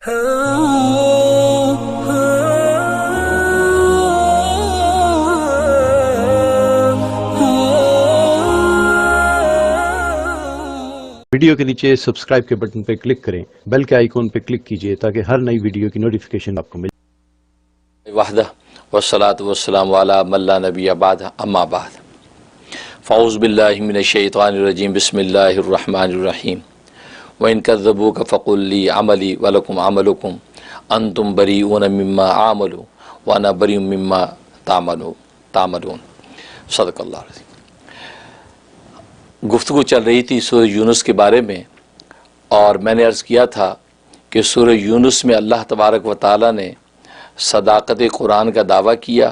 Video کے نیچے subscribe کے بٹن پہ کلک کریں، بیل کے آئیکن پہ کلک کیجئے تاکہ ہر نئی ویڈیو کی نوٹیفیکیشن آپ کو مل وحدہ والصلاة والسلام علی من لا نبی بعد اما بعد فاعوذ باللہ من الشیطان الرجیم بسم اللہ الرحمن الرحیم وَإِن كَذَّبُوكَ فَقُلْ لِي عَمَلِي وَلَكُمْ عَمَلُكُمْ أَنْتُمْ بَرِيئُونَ مِمَّا أَعْمَلُ وَأَنَا بَرِيءٌ مِمَّا تَعْمَلُونَ صدق اللہ العظیم۔ گفتگو چل رہی تھی سورہ یونس کے بارے میں، اور میں نے عرض کیا تھا کہ سورہ یونس میں اللہ تبارک و تعالی نے صداقت قرآن کا دعویٰ کیا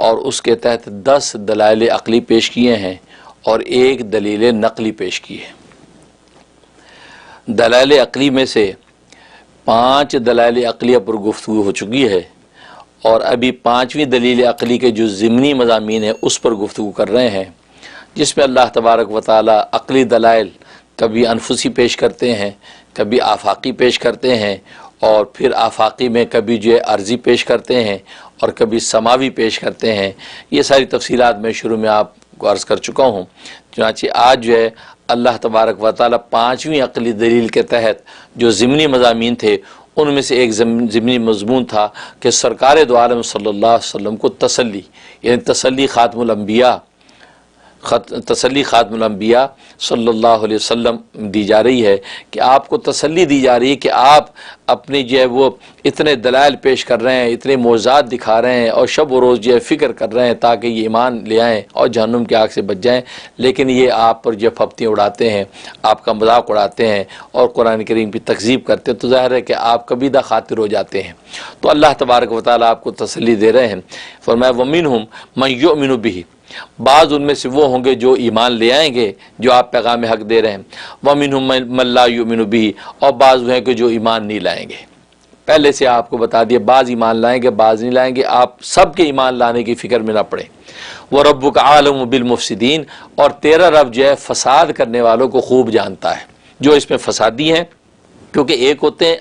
اور اس کے تحت 10 دلائل عقلی پیش کیے ہیں اور 1 دلیل نقلی پیش کی ہے۔ دلائل عقلی میں سے 5 دلائل عقلیہ پر گفتگو ہو چکی ہے، اور ابھی 5ویں دلیل عقلی کے جو ضمنی مضامین ہیں اس پر گفتگو کر رہے ہیں، جس میں اللہ تبارک و تعالی عقلی دلائل کبھی انفسی پیش کرتے ہیں، کبھی آفاقی پیش کرتے ہیں، اور پھر آفاقی میں کبھی جو ہے عرضی پیش کرتے ہیں اور کبھی سماوی پیش کرتے ہیں۔ یہ ساری تفصیلات میں شروع میں آپ کو عرض کر چکا ہوں۔ چنانچہ آج جو ہے اللہ تبارک و تعالی 5ویں عقلی دلیل کے تحت جو ضمنی مضامین تھے ان میں سے ایک ضمنی مضمون تھا کہ سرکار دو عالم صلی اللہ علیہ وسلم کو تسلی، یعنی تسلی خاتم الانبیاء صلی اللہ علیہ وسلم دی جا رہی ہے، کہ آپ کو تسلی دی جا رہی ہے کہ آپ اپنی جو ہے وہ اتنے دلائل پیش کر رہے ہیں، اتنے معجزات دکھا رہے ہیں اور شب و روز جو ہے فکر کر رہے ہیں تاکہ یہ ایمان لے آئیں اور جہنم کی آگ سے بچ جائیں، لیکن یہ آپ پر جو پھپتیاں اڑاتے ہیں، آپ کا مذاق اڑاتے ہیں اور قرآن کریم کی تکذیب کرتے ہیں، تو ظاہر ہے کہ آپ کبیدہ خاطر ہو جاتے ہیں۔ تو اللہ تبارک و تعالیٰ آپ کو تسلی دے رہے ہیں، فرمایا وَمِنْهُمْ مَنْ يُؤْمِنُ بِهِ، بعض ان میں سے وہ ہوں گے جو ایمان لے آئیں گے جو آپ پیغام حق دے رہے ہیں، وَمِنْهُمْ مَنْ لَا يُؤْمِنُ بِهِ، اور بعض وہ ہیں کہ جو ایمان نہیں لائیں گے۔ پہلے سے آپ کو بتا دیا بعض ایمان لائیں گے بعض نہیں لائیں گے، آپ سب کے ایمان لانے کی فکر میں نہ پڑیں۔ وَرَبُّكَ عَالِمٌ بِالْمُفْسِدِينَ، اور تیرا رب جو ہے فساد کرنے والوں کو خوب جانتا ہے، جو اس میں فسادی ہیں، کیونکہ ایک ہوتے ہیں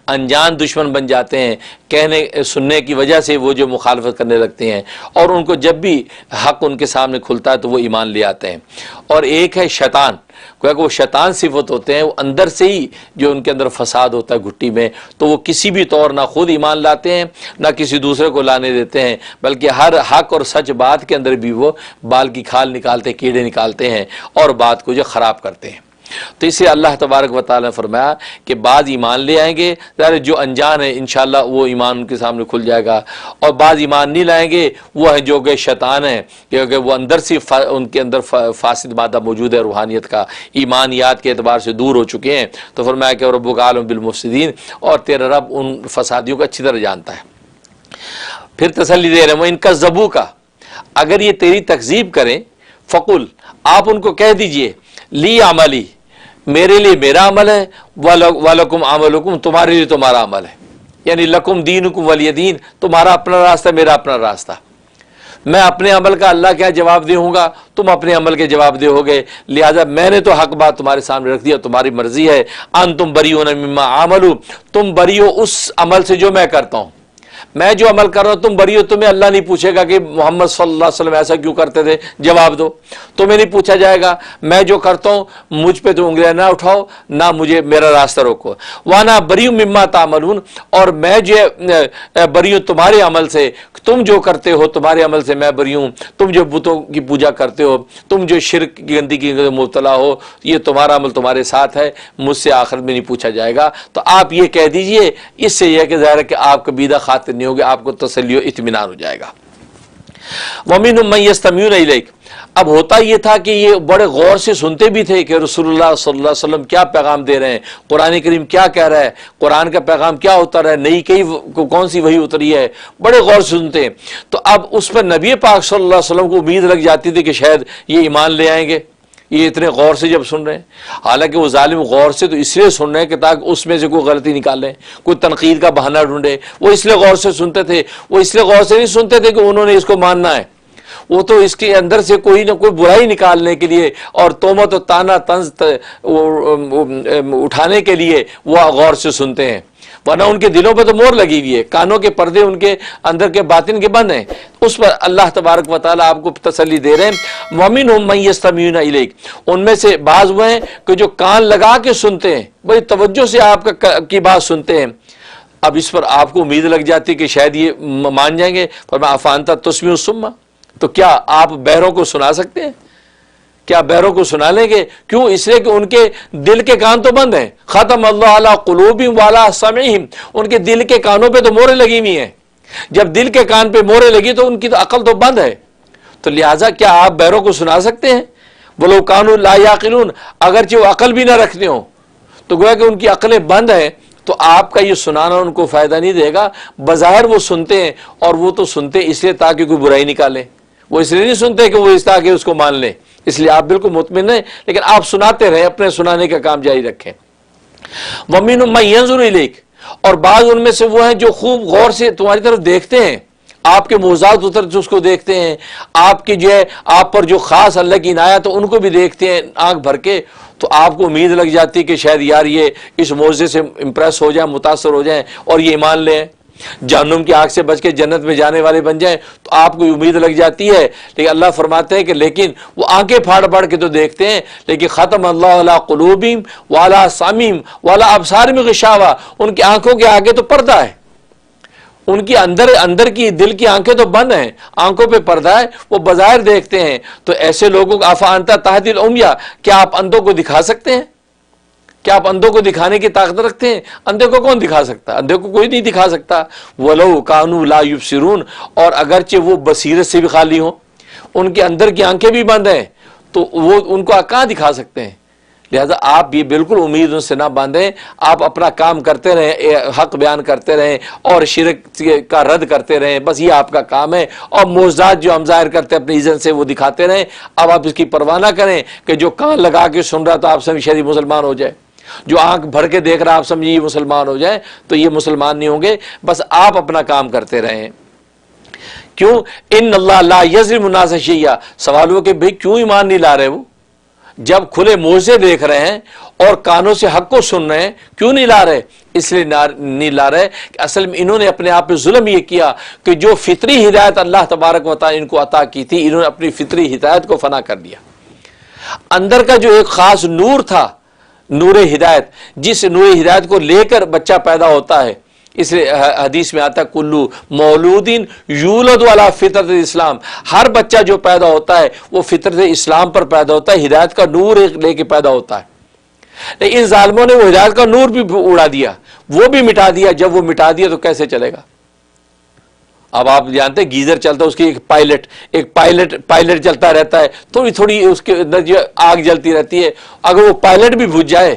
انجان دشمن بن جاتے ہیں، کہنے سننے کی وجہ سے وہ جو مخالفت کرنے لگتے ہیں، اور ان کو جب بھی حق ان کے سامنے کھلتا ہے تو وہ ایمان لے آتے ہیں۔ اور ایک ہے شیطان، کہ وہ شیطان صفت ہوتے ہیں، وہ اندر سے ہی جو ان کے اندر فساد ہوتا ہے گھٹی میں، تو وہ کسی بھی طور نہ خود ایمان لاتے ہیں نہ کسی دوسرے کو لانے دیتے ہیں، بلکہ ہر حق اور سچ بات کے اندر بھی وہ بال کی کھال نکالتے، کیڑے نکالتے ہیں اور بات کو جو خراب کرتے ہیں۔ تو اسے اللہ تبارک و تعالیٰ نے فرمایا کہ بعض ایمان لے آئیں گے، جو انجان ہے انشاءاللہ وہ ایمان ان کے سامنے کھل جائے گا، اور بعض ایمان نہیں لائیں گے وہ ہیں جو کہ شیطان ہیں، کیونکہ وہ اندر سے ان کے اندر فاسد مادہ موجود ہے، روحانیت کا، ایمانیات کے اعتبار سے دور ہو چکے ہیں۔ تو فرمایا کہ ربک عالم بالمفسدین، اور تیرا رب ان فسادیوں کو اچھی طرح جانتا ہے۔ پھر تسلی دے رہے ہیں وَإِن كَذَّبُوكَ، اگر یہ تیری تکذیب کریں، فقل، آپ ان کو کہہ دیجئے، لی عملی، میرے لیے میرا عمل ہے، وَلَكُمْ عَمَلُكُمْ، تمہارے لیے تمہارا عمل ہے، یعنی لَكُمْ دِينُكُمْ وَلِيَ دِين، تمہارا اپنا راستہ میرا اپنا راستہ، میں اپنے عمل کا اللہ کیا جواب دے ہوں گا، تم اپنے عمل کے جواب دے ہوگے، لہذا میں نے تو حق بات تمہارے سامنے رکھ دیا، تمہاری مرضی ہے، أَنْتُمْ بَرِيئُونَ مِمَّا عَمَلُوا، تم بری ہو اس عمل سے جو میں کرتا ہوں، میں جو عمل کر رہا ہوں تم بری ہو، تمہیں اللہ نہیں پوچھے گا کہ محمد صلی اللہ علیہ وسلم ایسا کیوں کرتے تھے، جواب دو، تمہیں نہیں پوچھا جائے گا، میں جو کرتا ہوں مجھ پہ تم انگلیاں نہ اٹھاؤ، نہ مجھے میرا راستہ روکو، وَأَنَا بَرِيءٌ مِمَّا تَعْمَلُونَ، اور میں جو بری ہوں تمہارے عمل سے، تم جو کرتے ہو تمہارے عمل سے میں بری ہوں، تم جو بتوں کی پوجا کرتے ہو، تم جو شرک کی گندگی میں مبتلا ہو، یہ تمہارا عمل تمہارے ساتھ ہے، مجھ سے آخرت میں نہیں پوچھا جائے گا۔ تو آپ یہ کہہ دیجئے، اس سے یہ کہ ظاہر ہے کہ آپ کبیدہ خاطر نہیں ہوگے، آپ کو تسلی و اطمینان ہو جائے گا۔ وَمِنْهُمْ مَنْ يَسْتَمِعُونَ إِلَيْكَ، اب ہوتا یہ تھا کہ یہ بڑے غور سے سنتے بھی تھے کہ رسول اللہ صلی اللہ علیہ وسلم کیا پیغام دے رہے ہیں، قرآن کریم کیا کہہ رہا ہے، قرآن کا پیغام کیا اتر ہے، نئی کون سی وحی اتری ہے، بڑے غور سے سنتے ہیں۔ تو اب اس پر نبی پاک صلی اللہ علیہ وسلم کو امید لگ جاتی تھی کہ شاید یہ ایمان لے آئیں گے، یہ اتنے غور سے جب سن رہے ہیں، حالانکہ وہ ظالم غور سے تو اس لیے سن رہے ہیں کہ تاکہ اس میں سے کوئی غلطی نکال لیں، کوئی تنقید کا بہانہ ڈھونڈے، وہ اس لیے غور سے سنتے تھے، وہ اس لیے غور سے نہیں سنتے تھے کہ انہوں نے اس کو ماننا ہے، وہ تو اس کے اندر سے کوئی نہ کوئی برائی نکالنے کے لیے اور تہمت و طعنہ طنز اٹھانے کے لیے وہ غور سے سنتے ہیں۔ ورنہ ان کے دلوں پہ تو مور لگی ہوئی ہے، کانوں کے پردے ان کے اندر کے باطن کے بند ہیں. اس پر اللہ تبارک و تعالیٰ آپ کو تسلی دے رہے ہیں. وَمِنْهُمْ مَن يَسْتَمِعُونَ إِلَيْكَ، ان میں سے بعض وہ ہیں کہ جو کان لگا کے سنتے ہیں، بڑی توجہ سے آپ کی بات سنتے ہیں. اب اس پر آپ کو امید لگ جاتی کہ شاید یہ مان جائیں گے. فرمایا افانتا تسمیع الصم، تو کیا آپ بہروں کو سنا سکتے ہیں؟ کیا بہروں کو سنا لیں گے؟ کیوں؟ اس لیے کہ ان کے دل کے کان تو بند ہیں. ختم اللہ علی قلوبہم وعلی سمعہم، ان کے دل کے کانوں پہ تو موریں لگی ہوئی ہیں. جب دل کے کان پہ موریں لگی تو ان کی تو عقل تو بند ہے. تو لہٰذا کیا آپ بہروں کو سنا سکتے ہیں؟ وَلَوْ كَانُوا لَا يَعْقِلُونَ، اگرچہ وہ عقل بھی نہ رکھتے ہوں تو گویا کہ ان کی عقلیں بند ہیں، تو آپ کا یہ سنانا ان کو فائدہ نہیں دے گا. بظاہر وہ سنتے ہیں، اور وہ تو سنتے اس لیے تاکہ کوئی برائی نکالیں، وہ اس لیے نہیں سنتے کہ وہ اس طرح کے اس کو مان لیں. اس لیے آپ بالکل مطمئن ہیں، لیکن آپ سناتے رہیں، اپنے سنانے کا کام جاری رکھیں. وَمِنْهُمْ مَن يَنظُرُ إِلَيْكَ، اور بعض ان میں سے وہ ہیں جو خوب غور سے تمہاری طرف دیکھتے ہیں، آپ کے معجزات اتر جو اس کو دیکھتے ہیں، آپ کی جو ہے آپ پر جو خاص اللہ کی عنایت ان کو بھی دیکھتے ہیں آنکھ بھر کے. تو آپ کو امید لگ جاتی کہ شاید یار یہ اس معجزے سے امپریس ہو جائیں، متاثر ہو جائیں اور یہ ایمان لیں، جہنم کی آگ سے بچ کے جنت میں جانے والے بن جائیں. تو آپ کو امید لگ جاتی ہے. لیکن اللہ فرماتے ہیں کہ لیکن وہ آنکھیں پھاڑ پھاڑ کے تو دیکھتے ہیں، لیکن ختم اللہ علی قلوبہم وعلی سمعہم وعلی ابصارہم غشاوہ، ان کی آنکھوں کے آگے تو پردہ ہے، ان کی اندر کی دل کی آنکھیں تو بند ہیں، آنکھوں پہ پردہ ہے، وہ بظاہر دیکھتے ہیں. تو ایسے لوگوں کو افانتا تہدی العمیٰ، کیا آپ اندھوں کو دکھا سکتے ہیں؟ کیا آپ اندھوں کو دکھانے کی طاقت رکھتے ہیں؟ اندھے کو کون دکھا سکتا؟ اندھے کو کوئی نہیں دکھا سکتا. وَلَوْ كَانُوا لَا يُبْصِرُونَ، اور اگرچہ وہ بصیرت سے بھی خالی ہوں، ان کے اندر کی آنکھیں بھی بند ہیں، تو وہ ان کو کہاں دکھا سکتے ہیں؟ لہذا آپ یہ بالکل امید ان سے نہ باندھیں. آپ اپنا کام کرتے رہیں، حق بیان کرتے رہیں اور شرک کا رد کرتے رہیں، بس یہ آپ کا کام ہے. اور معجزات جو ہم ظاہر کرتے ہیں اپنی عزت سے وہ دکھاتے رہیں. اب آپ اس کی پرواہ نہ کریں کہ جو کان لگا کے سن رہا تو آپ سمجھ شریف مسلمان ہو جائے، جو آنکھ بھر کے دیکھ رہا آپ سمجھیے مسلمان ہو جائے، تو یہ مسلمان نہیں ہوں گے. بس آپ اپنا کام کرتے رہیں. کیوں؟ ان اللہ لا یظلم الناس شیئا. سوال ہو کہ بھئی کیوں ایمان نہیں لا رہے؟ وہ جب کھلے معجزے دیکھ رہے ہیں اور کانوں سے حق کو سن رہے ہیں، کیوں نہیں لا رہے؟ اس لیے نہیں لا رہے کہ اصل میں انہوں نے اپنے آپ پہ ظلم یہ کیا کہ جو فطری ہدایت اللہ تبارک و تعالی ان کو عطا کی تھی، انہوں نے اپنی فطری ہدایت کو فنا کر دیا. اندر کا جو ایک خاص نور تھا، نور ہدایت، جس نور ہدایت کو لے کر بچہ پیدا ہوتا ہے، اس لیے حدیث میں آتا ہے کلو مولودین یولد علی فطرت اسلام، ہر بچہ جو پیدا ہوتا ہے وہ فطرت اسلام پر پیدا ہوتا ہے، ہدایت کا نور لے کے پیدا ہوتا ہے. لیکن ان ظالموں نے وہ ہدایت کا نور بھی اڑا دیا، وہ بھی مٹا دیا. جب وہ مٹا دیا تو کیسے چلے گا؟ اب آپ جانتے ہیں گیزر چلتا ہے، اس کی ایک پائلٹ چلتا رہتا ہے، تھوڑی تھوڑی اس کے اندر جو آگ جلتی رہتی ہے. اگر وہ پائلٹ بھی بجھ جائے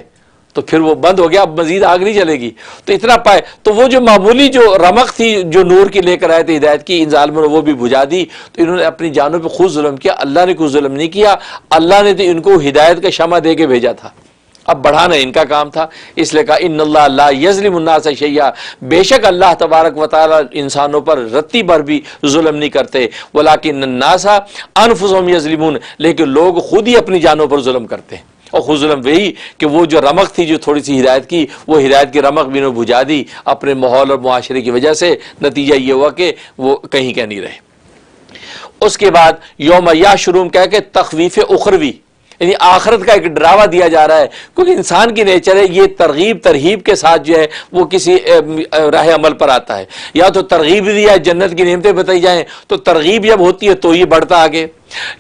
تو پھر وہ بند ہو گیا، اب مزید آگ نہیں چلے گی. تو اتنا تو وہ جو معمولی جو رمق تھی جو نور کی لے کر آئے تھے ہدایت کی، ان ظالموں نے وہ بھی بجھا دی. تو انہوں نے اپنی جانوں پہ خود ظلم کیا. اللہ نے کوئی ظلم نہیں کیا، اللہ نے تو ان کو ہدایت کا شمع دے کے بھیجا تھا، اب بڑھانا ان کا کام تھا. اس لیے کہا ان اللہ لا یظلم الناس شیئا، بے شک اللہ تبارک و تعالی انسانوں پر رتی بھر بھی ظلم نہیں کرتے. ولکن الناس انفسهم یظلمون، لیکن لوگ خود ہی اپنی جانوں پر ظلم کرتے ہیں. اور خود ظلم وہی کہ وہ جو رمق تھی جو تھوڑی سی ہدایت کی، وہ ہدایت کی رمق بھی انہوں نے بجھا دی اپنے ماحول اور معاشرے کی وجہ سے. نتیجہ یہ ہوا کہ وہ کہیں کہ نہیں رہے. اس کے بعد یوم یحشرہم کہہ کے تخویف اخروی، یعنی آخرت کا ایک ڈراوا دیا جا رہا ہے. کیونکہ انسان کی نیچر ہے یہ ترغیب ترہیب کے ساتھ جو ہے وہ کسی راہ عمل پر آتا ہے. یا تو ترغیب دیا جنت کی نعمتیں بتائی جائیں تو ترغیب جب ہوتی ہے تو یہ بڑھتا آگے،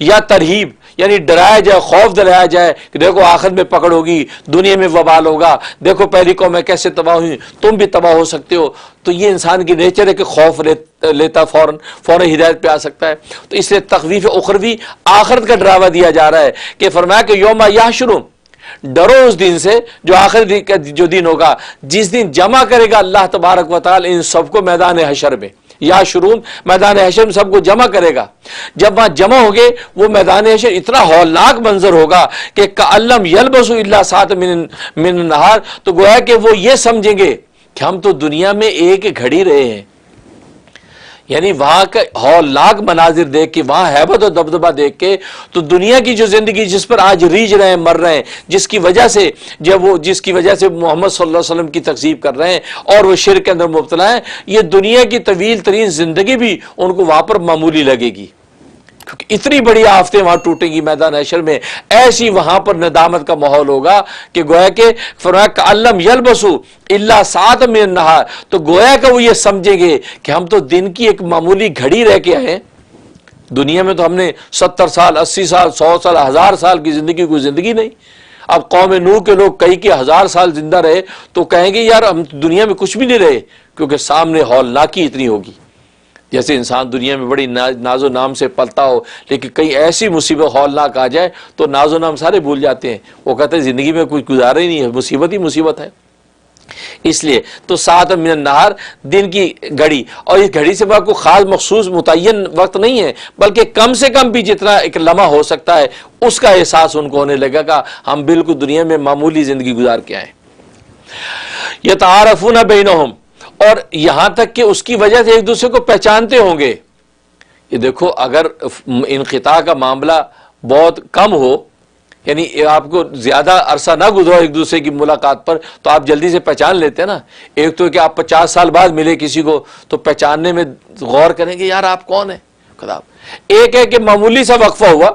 یا ترہیب یعنی ڈرایا جائے، خوف دلایا جائے کہ دیکھو آخرت میں پکڑ ہوگی، دنیا میں وبال ہوگا، دیکھو پہلی قوم میں کیسے تباہ ہوئی، تم بھی تباہ ہو سکتے ہو. تو یہ انسان کی نیچر ہے کہ خوف لیتا فوراً ہدایت پہ آ سکتا ہے. تو اس لیے تخویف اخروی آخرت کا ڈراوا دیا جا رہا ہے کہ فرمایا کہ یوم یحشرہم، ڈرو اس دن سے جو آخر کا جو دن ہوگا، جس دن جمع کرے گا اللہ تبارک و تعالی ان سب کو میدان حشر میں. یا شروع میدان حشر میں سب کو جمع کرے گا. جب وہاں جمع ہوگے وہ میدان حشر اتنا ہولناک منظر ہوگا کہ کعلم یلبسوا الا ساعۃ من النہار، تو گویا کہ وہ یہ سمجھیں گے کہ ہم تو دنیا میں ایک گھڑی رہے ہیں، یعنی وہاں کا ہولناک مناظر دیکھ کے، وہاں ہیبت و دبدبہ دیکھ کے، تو دنیا کی جو زندگی جس پر آج ریجھ رہے ہیں، مر رہے ہیں، جس کی وجہ سے محمد صلی اللہ علیہ وسلم کی تکذیب کر رہے ہیں اور وہ شرک کے اندر مبتلا ہیں، یہ دنیا کی طویل ترین زندگی بھی ان کو وہاں پر معمولی لگے گی، کیونکہ اتنی بڑی آفتیں وہاں ٹوٹیں گی میدان حشر میں، ایسی وہاں پر ندامت کا ماحول ہوگا کہ گویا کہ فرمایا کَأَلَّمْ يَلْبَسُوا إِلَّا سَاعَةً مِنَ النَّهَارِ، تو گویا کہ وہ یہ سمجھیں گے کہ ہم تو دن کی ایک معمولی گھڑی رہ کے آئے ہیں، دنیا میں تو ہم نے 70 سال 80 سال 100 سال 1000 سال کی زندگی، کوئی زندگی نہیں۔ اب قوم نوح کے لوگ کئی کے 1000 سال زندہ رہے تو کہیں گے یار ہم دنیا میں کچھ بھی نہیں رہے، کیونکہ سامنے ہولناکی اتنی ہوگی۔ جیسے انسان دنیا میں بڑی ناز و نام سے پلتا ہو، لیکن کئی ایسی مصیبت ہولناک آ جائے تو ناز و نام سارے بھول جاتے ہیں، وہ کہتے ہیں زندگی میں کوئی گزارا ہی نہیں ہے، مصیبت ہی مصیبت ہے۔ اس لیے تو ساعت من النہار، دن کی گھڑی، اور اس گھڑی سے کوئی خاص مخصوص متعین وقت نہیں ہے، بلکہ کم سے کم بھی جتنا ایک لمحہ ہو سکتا ہے اس کا احساس ان کو ہونے لگے گا، ہم بالکل دنیا میں معمولی زندگی گزار کے آئے۔ یتعارفون بینہم، اور یہاں تک کہ اس کی وجہ سے ایک دوسرے کو پہچانتے ہوں گے۔ یہ دیکھو اگر انقطاع کا معاملہ بہت کم ہو، یعنی آپ کو زیادہ عرصہ نہ گزرو ایک دوسرے کی ملاقات پر، تو آپ جلدی سے پہچان لیتے ہیں نا۔ ایک تو کہ آپ 50 سال بعد ملے کسی کو تو پہچاننے میں غور کریں گے یار آپ کون ہیں۔ ایک ہے کہ معمولی سا وقفہ ہوا،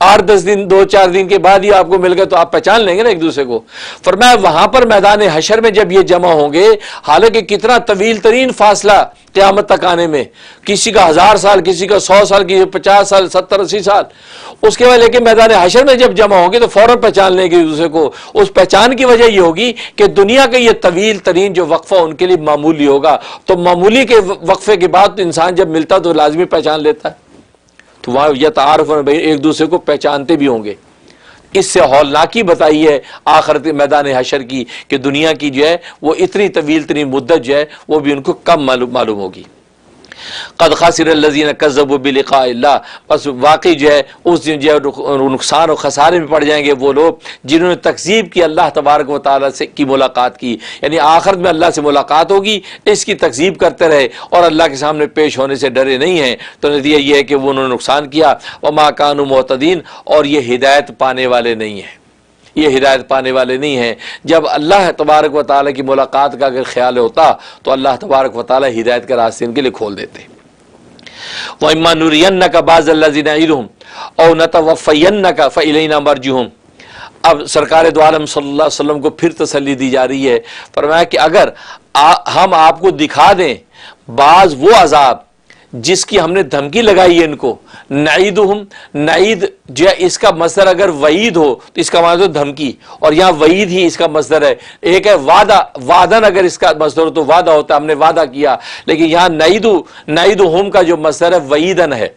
8-10 دن 2-4 دن کے بعد ہی آپ کو مل گئے تو آپ پہچان لیں گے نا ایک دوسرے کو۔ فرمایا وہاں پر میدان حشر میں جب یہ جمع ہوں گے، حالانکہ کتنا طویل ترین فاصلہ قیامت تک آنے میں، کسی کا 1000 سال، کسی کا 100 سال، کسی کا 50 سال 70-80 سال، اس کے بعد لیکن میدان حشر میں جب جمع ہوں گے تو فوراً پہچان لیں گے ایک دوسرے کو۔ اس پہچان کی وجہ یہ ہوگی کہ دنیا کا یہ طویل ترین جو وقفہ ان کے لیے معمولی ہوگا، تو معمولی کے وقفے کے بعد تو انسان جب ملتا تو لازمی پہچان لیتا ہے، تو وہاں یتعارفون ایک دوسرے کو پہچانتے بھی ہوں گے۔ اس سے ہولناکی بتائی ہے آخرت میدان حشر کی کہ دنیا کی جو ہے وہ اتنی طویل ترین مدت جو ہے وہ بھی ان کو کم معلوم ہوگی۔ قد خسر الذین کذبوا بلقاء اللہ، بس واقعی جو ہے اس دن جو ہے نقصان اور خسارے میں پڑ جائیں گے وہ لوگ جنہوں نے تکذیب کی اللہ تبارک و تعالیٰ سے کی ملاقات کی، یعنی آخرت میں اللہ سے ملاقات ہوگی، اس کی تکذیب کرتے رہے اور اللہ کے سامنے پیش ہونے سے ڈرے نہیں ہیں، تو نتیجہ یہ ہے کہ وہ انہوں نے نقصان کیا۔ وما کانوا مہتدین، اور یہ ہدایت پانے والے نہیں ہیں، یہ ہدایت پانے والے نہیں ہیں۔ جب اللہ تبارک و تعالیٰ کی ملاقات کا اگر خیال ہوتا تو اللہ تبارک و تعالیٰ ہدایت کا راستے ان کے لیے کھول دیتے۔ وَإِمَّا نُرِيَنَّكَ بَعْضَ الَّذِينَ نَعِدُهُمْ أَوْ نَتَوَفَّيَنَّكَ فَإِلَيْنَا مَرْجِعُهُمْ۔ اب سرکار دو عالم صلی اللہ علیہ وسلم کو پھر تسلی دی جا رہی ہے، فرمایا کہ اگر ہم آپ کو دکھا دیں بعض وہ عذاب جس کی ہم نے دھمکی لگائی ہے ان کو، نعیدہم، نعید جو ہے اس کا مصدر اگر وعید ہو تو اس کا معنی تو دھمکی، اور یہاں وعید ہی اس کا مصدر ہے۔ ایک ہے وعدہ، وعدن اگر اس کا مصدر ہو تو وعدہ ہوتا ہے، ہم نے وعدہ کیا، لیکن یہاں نعیدہم کا جو مصدر ہے وعیدن ہے،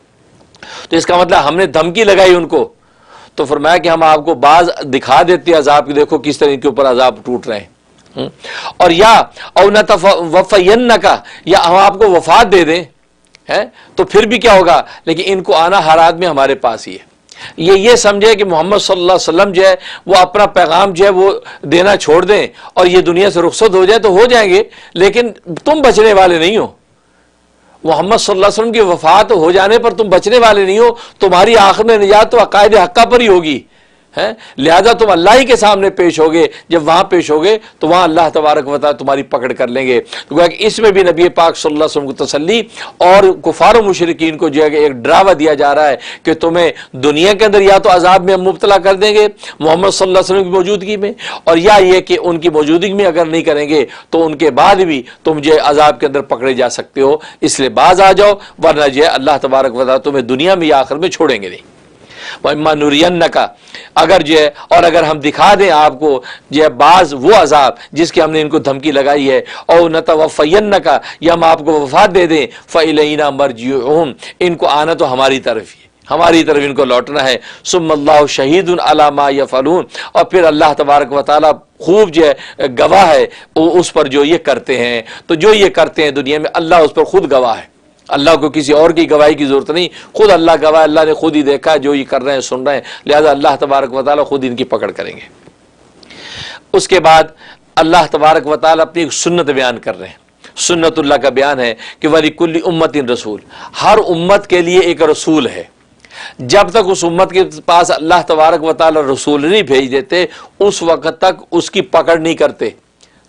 تو اس کا مطلب ہم نے دھمکی لگائی ان کو۔ تو فرمایا کہ ہم آپ کو بعض دکھا دیتے عذاب کی، دیکھو کس طرح ان کے اوپر عذاب ٹوٹ رہے ہیں، اور یا او نتوفینک، یا ہم آپ کو وفات دے دیں ہے تو پھر بھی کیا ہوگا، لیکن ان کو آنا ہر آدمی ہمارے پاس ہی ہے۔ یہ سمجھے کہ محمد صلی اللہ علیہ وسلم جو ہے وہ اپنا پیغام جو ہے وہ دینا چھوڑ دیں اور یہ دنیا سے رخصت ہو جائے تو ہو جائیں گے، لیکن تم بچنے والے نہیں ہو۔ محمد صلی اللہ علیہ وسلم کی وفات ہو جانے پر تم بچنے والے نہیں ہو، تمہاری آخر میں نجات تو عقائد حقہ پر ہی ہوگی، لہذا تم اللہ ہی کے سامنے پیش ہوگے۔ جب وہاں پیش ہوگے تو وہاں اللہ تبارک و تعالیٰ تمہاری پکڑ کر لیں گے۔ تو اس میں بھی نبی پاک صلی اللہ علیہ وسلم کو تسلی اور کفار و مشرکین کو جو ہے ایک ڈراوا دیا جا رہا ہے کہ تمہیں دنیا کے اندر یا تو عذاب میں ہم مبتلا کر دیں گے محمد صلی اللہ علیہ وسلم کی موجودگی میں، اور یا یہ کہ ان کی موجودگی میں اگر نہیں کریں گے تو ان کے بعد بھی تم جو ہے عذاب کے اندر پکڑے جا سکتے ہو، اس لیے باز آ جاؤ، ورنہ جو ہے اللہ تبارک و تعالیٰ تمہیں دنیا میں یا آخر میں چھوڑیں گے نہیں۔ وَإِمَّا نُرِيَنَّكَ، اگر جو ہے اور اگر ہم دکھا دیں آپ کو جو ہے بعض وہ عذاب جس کی ہم نے ان کو دھمکی لگائی ہے، او نتوفینک، یا ہم آپ کو وفات دے دیں، فَإِلَيْنَا مَرْجِعُهُمْ، ان کو آنا تو ہماری طرف ہی، ہماری طرف ان کو لوٹنا ہے۔ ثُمَّ اللَّهُ شَهِيدٌ عَلَى مَا يَفْعَلُونَ، اور پھر اللہ تبارک و تعالیٰ خوب جو ہے گواہ ہے اس پر جو یہ کرتے ہیں، تو جو یہ کرتے ہیں دنیا میں اللہ اس پر خود گواہ ہے، اللہ کو کسی اور کی گواہی کی ضرورت نہیں، خود اللہ گواہ، اللہ نے خود ہی دیکھا ہے جو یہ کر رہے ہیں، سن رہے ہیں، لہذا اللہ تبارک و تعالیٰ خود ان کی پکڑ کریں گے۔ اس کے بعد اللہ تبارک و تعالیٰ اپنی ایک سنت بیان کر رہے ہیں۔ سنت اللہ کا بیان ہے کہ وَلِكُلِّ أُمَّةٍ رسول، ہر امت کے لیے ایک رسول ہے۔ جب تک اس امت کے پاس اللہ تبارک و تعالی رسول نہیں بھیج دیتے اس وقت تک اس کی پکڑ نہیں کرتے،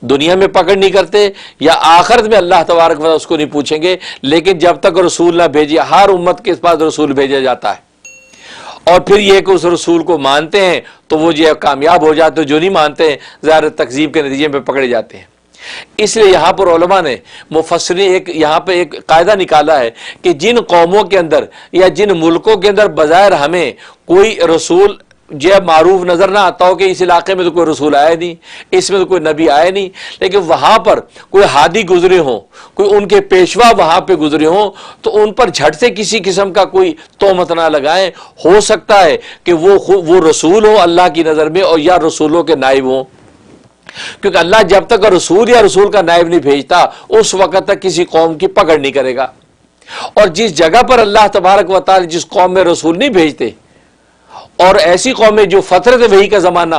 دنیا میں پکڑ نہیں کرتے، یا آخرت میں اللہ تبارک و تعالی اس کو نہیں پوچھیں گے۔ لیکن جب تک رسول نہ بھیجے، ہر امت کے پاس رسول بھیجا جاتا ہے، اور پھر یہ کہ اس رسول کو مانتے ہیں تو وہ جو کامیاب ہو جاتے ہیں، جو نہیں مانتے ہیں ظاہر تکذیب کے نتیجے میں پکڑے جاتے ہیں۔ اس لیے یہاں پر علماء نے مفسرین یہاں پہ ایک قاعدہ نکالا ہے کہ جن قوموں کے اندر یا جن ملکوں کے اندر بظاہر ہمیں کوئی رسول جو معروف نظر نہ آتا ہو کہ اس علاقے میں تو کوئی رسول آیا نہیں، اس میں تو کوئی نبی آیا نہیں، لیکن وہاں پر کوئی ہادی گزرے ہوں، کوئی ان کے پیشوا وہاں پہ گزرے ہوں، تو ان پر جھٹ سے کسی قسم کا کوئی تہمت نہ لگائیں۔ ہو سکتا ہے کہ وہ رسول ہو اللہ کی نظر میں، اور یا رسولوں کے نائب ہوں، کیونکہ اللہ جب تک رسول یا رسول کا نائب نہیں بھیجتا اس وقت تک کسی قوم کی پکڑ نہیں کرے گا۔ اور جس جگہ پر اللہ تبارک و تعالی جس قوم میں رسول نہیں بھیجتے، اور ایسی قومیں جو فترت وحی کا زمانہ،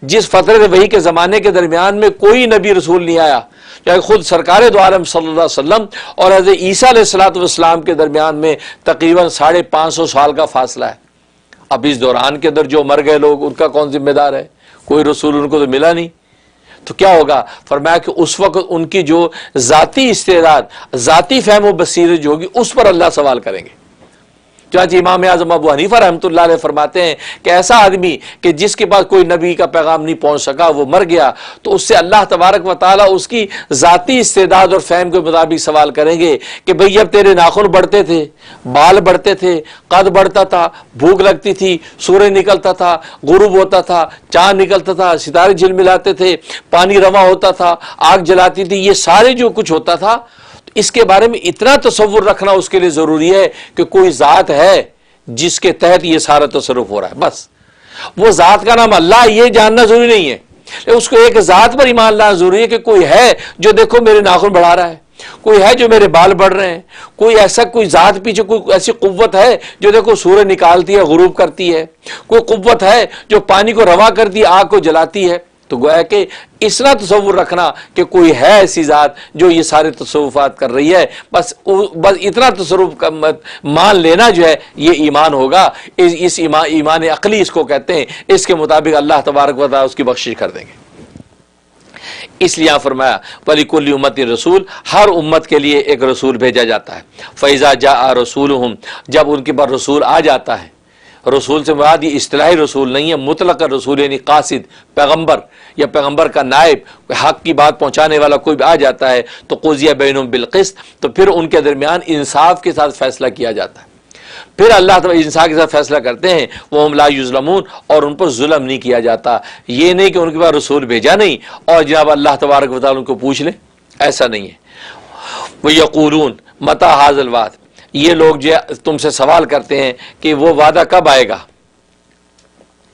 جس فترت وحی کے زمانے کے درمیان میں کوئی نبی رسول نہیں آیا، چاہے خود سرکار دو عالم صلی اللہ علیہ وسلم اور حضرت عیسیٰ علیہ السلام کے درمیان میں تقریباً 550 سال کا فاصلہ ہے۔ اب اس دوران کے اندر جو مر گئے لوگ ان کا کون ذمہ دار ہے؟ کوئی رسول ان کو تو ملا نہیں، تو کیا ہوگا؟ فرمایا کہ اس وقت ان کی جو ذاتی استعداد، ذاتی فہم و بصیرت جو ہوگی اس پر اللہ سوال کریں گے۔ چنانچہ امام اعظم ابو حنیفہ رحمۃ اللہ علیہ فرماتے ہیں کہ ایسا آدمی کہ جس کے پاس کوئی نبی کا پیغام نہیں پہنچ سکا، وہ مر گیا، تو اس سے اللہ تبارک و تعالیٰ اس کی ذاتی استعداد اور فہم کے مطابق سوال کریں گے کہ بھئی اب تیرے ناخن بڑھتے تھے، بال بڑھتے تھے، قد بڑھتا تھا، بھوک لگتی تھی، سورج نکلتا تھا، غروب ہوتا تھا، چاند نکلتا تھا، ستارے جھلملاتے تھے، پانی رواں ہوتا تھا، آگ جلاتی تھی، یہ سارے جو کچھ ہوتا تھا، اس کے بارے میں اتنا تصور رکھنا اس کے لیے ضروری ہے کہ کوئی ذات ہے جس کے تحت یہ سارا تصرف ہو رہا ہے۔ بس وہ ذات کا نام اللہ، یہ جاننا ضروری نہیں ہے، لیکن اس کو ایک ذات پر ایمان لانا ضروری ہے کہ کوئی ہے جو دیکھو میرے ناخن بڑھا رہا ہے، کوئی ہے جو میرے بال بڑھ رہے ہیں، کوئی ایسا کوئی ذات پیچھے کوئی ایسی قوت ہے جو دیکھو سورج نکالتی ہے، غروب کرتی ہے، کوئی قوت ہے جو پانی کو رواں کرتی ہے، آگ کو جلاتی ہے۔ تو گویا کہ اس طرح تصور رکھنا کہ کوئی ہے ایسی ذات جو یہ سارے تصرفات کر رہی ہے، بس اتنا تصرف مان لینا جو ہے یہ ایمان ہوگا۔ اس ایمان عقلی اس کو کہتے ہیں، اس کے مطابق اللہ تبارک و تعالیٰ اس کی بخشش کر دیں گے۔ اس لیے فرمایا وَلِكُلِّ أُمَّةٍ رسول، ہر امت کے لیے ایک رسول بھیجا جاتا ہے۔ فَإِذَا جَاءَ رَسُولُهُمْ، جب ان کے بعد رسول آ جاتا ہے، رسول سے مراد یہ اصطلاحی رسول نہیں ہے، مطلق رسول یعنی قاصد، پیغمبر یا پیغمبر کا نائب، حق کی بات پہنچانے والا کوئی بھی آ جاتا ہے، تو قُضِیَ بَیْنَهُم بِالْقِسْطِ، تو پھر ان کے درمیان انصاف کے ساتھ فیصلہ کیا جاتا ہے۔ پھر اللہ تعالیٰ انصاف کے ساتھ فیصلہ کرتے ہیں، وَهُمْ لَا يُظْلَمُونَ، اور ان پر ظلم نہیں کیا جاتا۔ یہ نہیں کہ ان کے پاس رسول بھیجا نہیں اور جناب اللہ تبارک و تعالیٰ ان کو پوچھ لیں، ایسا نہیں ہے۔ وَيَقُولُونَ مَتَىٰ هَٰذَا الْوَعْدُ، یہ لوگ جو تم سے سوال کرتے ہیں کہ وہ وعدہ کب آئے گا۔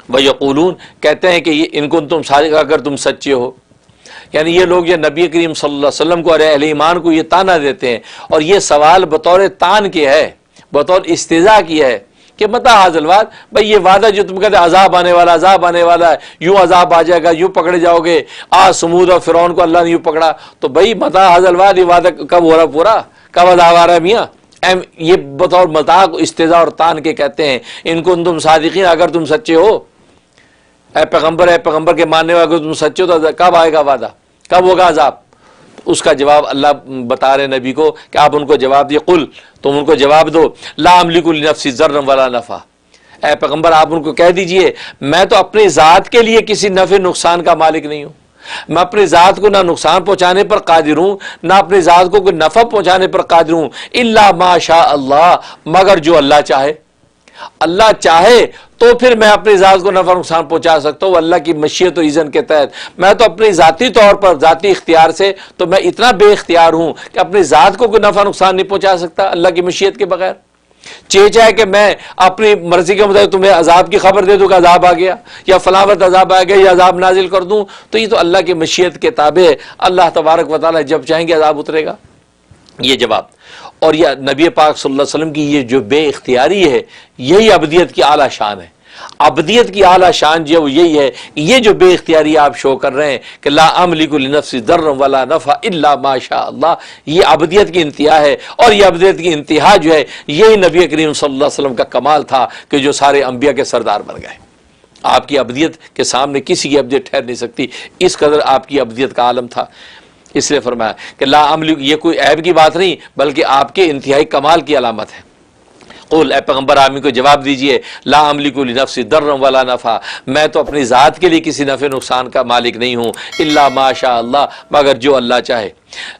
وَيَقُولُونَ کہتے ہیں کہ ان کو تم صادق، اگر تم سچے ہو، یعنی یہ لوگ جو نبی کریم صلی اللہ علیہ وسلم کو اور اہل ایمان کو یہ تانا دیتے ہیں، اور یہ سوال بطور تان کے ہے، بطور استہزاء کی ہے کہ متى هذا الوعد، بھئی یہ وعدہ جو تم کہتے ہیں عذاب آنے والا، عذاب آنے والا ہے، یوں عذاب آ جائے گا، یوں پکڑے جاؤ گے، سمود اور فرعون کو اللہ نے یوں پکڑا، تو بھئی متى هذا الوعد، یہ وعدہ کب ہو رہا پورا، کب عذاب آ رہا ہے میاں؟ یہ بطور مذاق استہزاء اور تان کے کہتے ہیں ان کو تم صادقین، اگر تم سچے ہو، اے پیغمبر کے ماننے والے، اگر تم سچے ہو تو کب آئے گا وعدہ، کب ہوگا عذاب؟ اس کا جواب اللہ بتا رہے نبی کو کہ آپ ان کو جواب دیے، قل، تم ان کو جواب دو، لا املک لنفسی ضرا ولا نفع، اے پیغمبر آپ ان کو کہہ دیجئے میں تو اپنی ذات کے لیے کسی نفع نقصان کا مالک نہیں ہوں، میں اپنی ذات کو نہ نقصان پہنچانے پر قادر ہوں، نہ اپنی ذات کو کوئی نفع پہنچانے پر قادر ہوں، الا ما شاء اللہ، مگر جو اللہ چاہے۔ اللہ چاہے تو پھر میں اپنی ذات کو نفع نقصان پہنچا سکتا ہوں اللہ کی مشیت و اذن کے تحت۔ میں تو اپنی ذاتی طور پر، ذاتی اختیار سے تو میں اتنا بے اختیار ہوں کہ اپنی ذات کو کوئی نفع نقصان نہیں پہنچا سکتا اللہ کی مشیت کے بغیر۔ چاہے کہ میں اپنی مرضی کے مطابق تمہیں عذاب کی خبر دے دوں کہ عذاب آ گیا، یا فلاں وقت عذاب آ گیا، یا عذاب نازل کر دوں، تو یہ تو اللہ کی مشیت کے تابع ہے، اللہ تبارک و تعالی جب چاہیں گے عذاب اترے گا۔ یہ جواب، اور یہ نبی پاک صلی اللہ علیہ وسلم کی یہ جو بے اختیاری ہے، یہی ابدیت کی اعلیٰ شان ہے۔ ابدیت کی اعلیٰ شان جو ہے وہ یہی ہے، یہ جو بے اختیاری آپ شو کر رہے ہیں کہ لا املک لنفسی ضرا ولا نفع الا ما شاء اللہ، یہ ابدیت کی انتہا ہے، اور یہ ابدیت کی انتہا جو ہے یہی نبی کریم صلی اللہ علیہ وسلم کا کمال تھا کہ جو سارے انبیاء کے سردار بن گئے۔ آپ کی ابدیت کے سامنے کسی کی ابدیت ٹھہر نہیں سکتی، اس قدر آپ کی ابدیت کا عالم تھا۔ اس لیے فرمایا کہ لا املک، یہ کوئی عیب کی بات نہیں بلکہ آپ کے انتہائی کمال کی علامت ہے۔ قل، اے پیغمبر آمین کو جواب دیجئے، لا املک لنفسی ضرا ولا نفع، میں تو اپنی ذات کے لیے کسی نفع نقصان کا مالک نہیں ہوں، الا ما شاء اللہ، مگر جو اللہ چاہے۔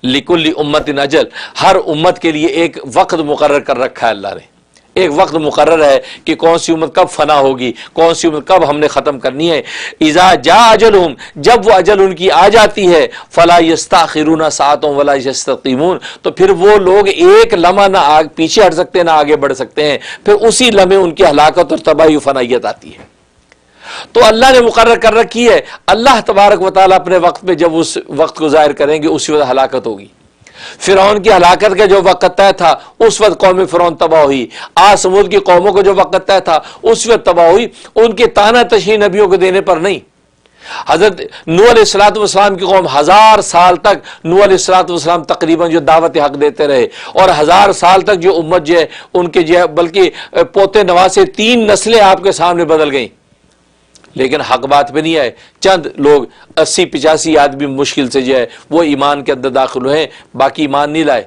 لکل امت اجل، ہر امت کے لیے ایک وقت مقرر کر رکھا ہے اللہ نے، ایک وقت مقرر ہے کہ کون سی امت کب فنا ہوگی، کون سی امت کب ہم نے ختم کرنی ہے۔ اذا جاء اجلہم، جب وہ اجل ان کی آ جاتی ہے، فلا یستاخرون ساعۃ ولا یستقیمون، تو پھر وہ لوگ ایک لمحہ نہ پیچھے ہٹ سکتے نہ آگے بڑھ سکتے ہیں، پھر اسی لمحے ان کی ہلاکت اور تباہی و فنائیت آتی ہے۔ تو اللہ نے مقرر کر رکھی ہے، اللہ تبارک و تعالیٰ اپنے وقت میں جب اس وقت کو ظاہر کریں گے اسی وقت ہلاکت ہوگی۔ فرعون کی ہلاکت کا جو وقت طے تھا اس وقت قوم فرعون تباہ ہوئی، عاد سمود کی قوموں کو جو وقت طے تھا اس وقت تباہ ہوئی، ان کے طعنہ تشیح نبیوں کو دینے پر نہیں۔ حضرت نوح علیہ السلام کی قوم 1000 سال تک نوح علیہ السلام تقریباً جو دعوت حق دیتے رہے، اور 1000 سال تک جو امت جو ہے ان کے جو ہے بلکہ پوتے نواسے 3 نسلیں آپ کے سامنے بدل گئیں، لیکن حق بات پہ نہیں آئے۔ چند لوگ 80-85 آدمی مشکل سے جو ہے وہ ایمان کے اندر داخل ہوئے، باقی ایمان نہیں لائے۔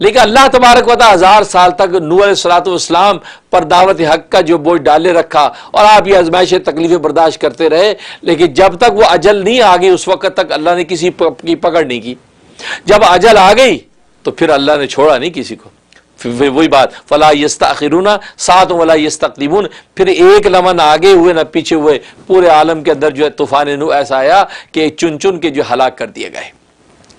لیکن اللہ تبارک و تعالیٰ 1000 سال تک نوح علیہ السلام پر دعوت حق کا جو بوجھ ڈالے رکھا، اور آپ یہ آزمائشیں تکلیفیں برداشت کرتے رہے، لیکن جب تک وہ اجل نہیں آ گئی اس وقت تک اللہ نے کسی کی پکڑ نہیں کی۔ جب اجل آ گئی تو پھر اللہ نے چھوڑا نہیں کسی کو۔ پھر وہی بات، فلا یستاخرون ساعۃ ولا یستقدمون، پھر ایک لمحہ نہ آگے ہوئے نہ پیچھے ہوئے، پورے عالم کے اندر جو ہے طوفان نوح ایسا آیا کہ چن چن کے جو ہلاک کر دیے گئے۔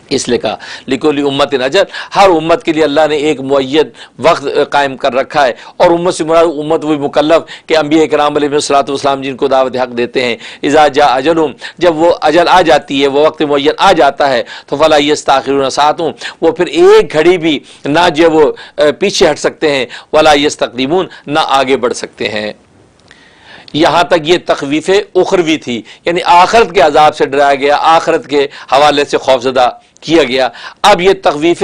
اس لیے کہا لکل امت اجل، ہر امت کے لیے اللہ نے ایک معین وقت قائم کر رکھا ہے، اور امت سے مراد امت وہی مکلف کہ انبیاء کرام علیہ الصلوۃ والسلام جن کو دعوت حق دیتے ہیں۔ اذا جاء اجلہم، جب وہ اجل آ جاتی ہے، وہ وقت معین آ جاتا ہے، تو فلا یستاخرون ساعۃ، وہ پھر ایک گھڑی بھی نہ جو وہ پیچھے ہٹ سکتے ہیں، ولا یستقدمون، نہ آگے بڑھ سکتے ہیں۔ یہاں تک یہ تخویف اخروی تھی، یعنی آخرت کے عذاب سے ڈرایا گیا، آخرت کے حوالے سے خوفزدہ کیا گیا۔ اب یہ تخویف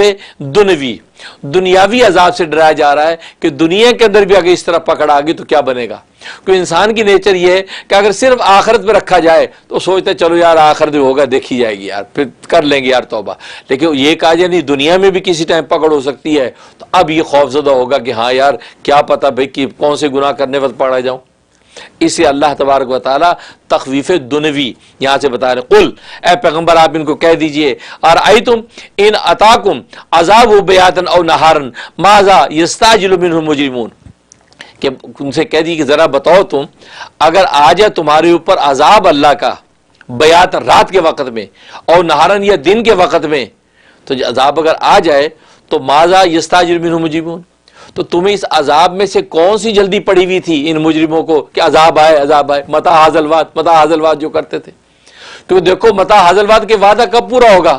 دنیاوی عذاب سے ڈرایا جا رہا ہے کہ دنیا کے اندر بھی اگر اس طرح پکڑ آ گئی تو کیا بنے گا۔ کیونکہ انسان کی نیچر یہ ہے کہ اگر صرف آخرت پہ رکھا جائے تو سوچتے چلو یار آخرت میں ہوگا، دیکھی جائے گی یار، پھر کر لیں گے یار توبہ، لیکن یہ کہا جائے نہیں دنیا میں بھی کسی ٹائم پکڑ ہو سکتی ہے، تو اب یہ خوفزدہ ہوگا کہ ہاں یار کیا پتہ بھائی کہ کون سے گناہ کرنے وقت پکڑا جاؤں۔ اسے اللہ تبارک و تعالیٰ تخویف دنوی یہاں سے بتا رہے، قل، اے پیغمبر آپ ان کو کہہ دیجئے، ارأیتم ان اتاکم عذاب بیاتن او نہارن ماذا یستعجل منہ المجرمون، کہ ان سے کہہ دیجئے کہ ذرا بتاؤ تم، اگر آ جائے تمہارے اوپر عذاب اللہ کا بیات رات کے وقت میں، اور نہارن یا دن کے وقت میں، تو عذاب اگر آ جائے تو ماذا یستعجل منہ المجرمون، تو تمہیں اس عذاب میں سے کون سی جلدی پڑی ہوئی تھی ان مجرموں کو کہ عذاب آئے عذاب آئے، متى هذا الوعد، متى هذا الوعد جو کرتے تھے۔ کیونکہ دیکھو متى هذا الوعد کے وعدہ کب پورا ہوگا،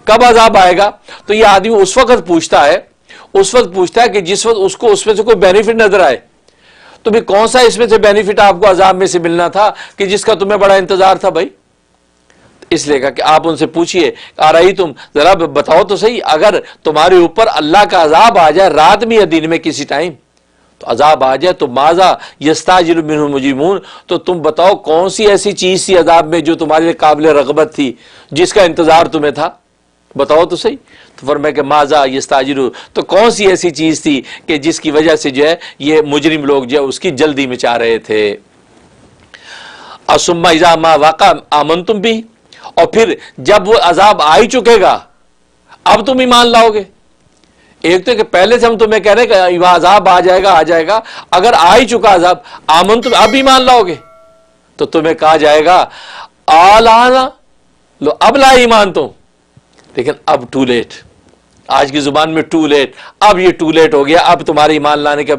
کب عذاب آئے گا، تو یہ آدمی اس وقت پوچھتا ہے کہ جس وقت اس کو اس میں سے کوئی بینیفٹ نظر آئے، تو بھی کون سا اس میں سے بینیفٹ آپ کو عذاب میں سے ملنا تھا کہ جس کا تمہیں بڑا انتظار تھا بھائی۔ اس لیے کہا کہ آپ ان سے پوچھئے، تم ذرا بتاؤ تو صحیح، اگر تمہارے اوپر اللہ کا عذاب آ جائے رات میں یا دن میں کسی ٹائم، تو عذاب آ جائے تو ماذا یستعجل منہ المجرمون، تو تم بتاؤ کون سی ایسی چیز تھی عذاب میں جو تمہارے لیے قابل رغبت تھی، جس کا انتظار تمہیں تھا، بتاؤ تو صحیح۔ تو فرمایا کہ ماذا یستعجل، تو کون سی ایسی چیز تھی کہ جس کی وجہ سے جو ہے یہ مجرم لوگ جو ہے اس کی جلدی میں چاہ رہے تھے۔ ثم اذا ما وقع آمنتم بھی، اور پھر جب وہ عذاب آ ہی چکے گا اب تم ایمان لاؤ گے۔ ایک تو کہ پہلے سے ہم تمہیں کہہ رہے ہیں کہ عذاب آ جائے گا، اگر آ ہی چکا عذاب آمنتم، اب ایمان لاؤ گے، تو تمہیں کہا جائے گا آلآن، لو اب لا ایمان تم، لیکن اب ٹو لیٹ، آج کی زبان میں ٹو لیٹ، اب یہ ٹو لیٹ ہو گیا، اب تمہارے ایمان لانے کا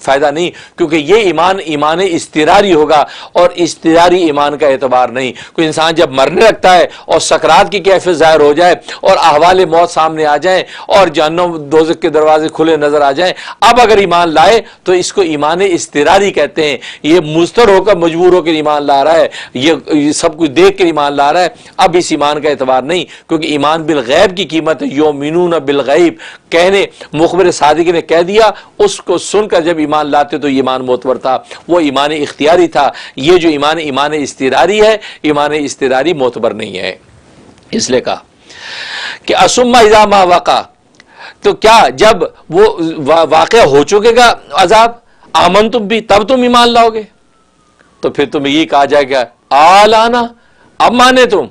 فائدہ نہیں، کیونکہ یہ ایمان اضطراری ہوگا، اور اضطراری ایمان کا اعتبار نہیں۔ کوئی انسان جب مرنے لگتا ہے اور سکرات کی کیفیت ظاہر ہو جائے اور احوال موت سامنے آ جائیں اور جہنم دوزخ کے دروازے کھلے نظر آ جائیں، اب اگر ایمان لائے تو اس کو ایمان اضطراری کہتے ہیں۔ یہ مضطر ہو کر مجبور ہو کر ایمان لا رہا ہے، یہ سب کچھ دیکھ کر ایمان لا رہا ہے، اب اس ایمان کا اعتبار نہیں، کیونکہ ایمان بالغیب کی قیمت ہے۔ یؤمنون بالغیب کہنے مخبر صادق نے کہہ دیا، اس کو سن کر جب ایمان لاتے تو ایمان معتبر تھا، وہ ایمان اختیاری تھا۔ یہ جو ایمان اضطراری ہے، ایمان اضطراری معتبر نہیں ہے۔ اس لیے کہا کہ اسم اذا ما وقع، تو کیا جب وہ واقع ہو چکے گا عذاب، آمنتم بھی، تب تم ایمان لاؤ گے؟ تو پھر تمہیں یہ کہا جائے گا آلانا، اب مانے تم،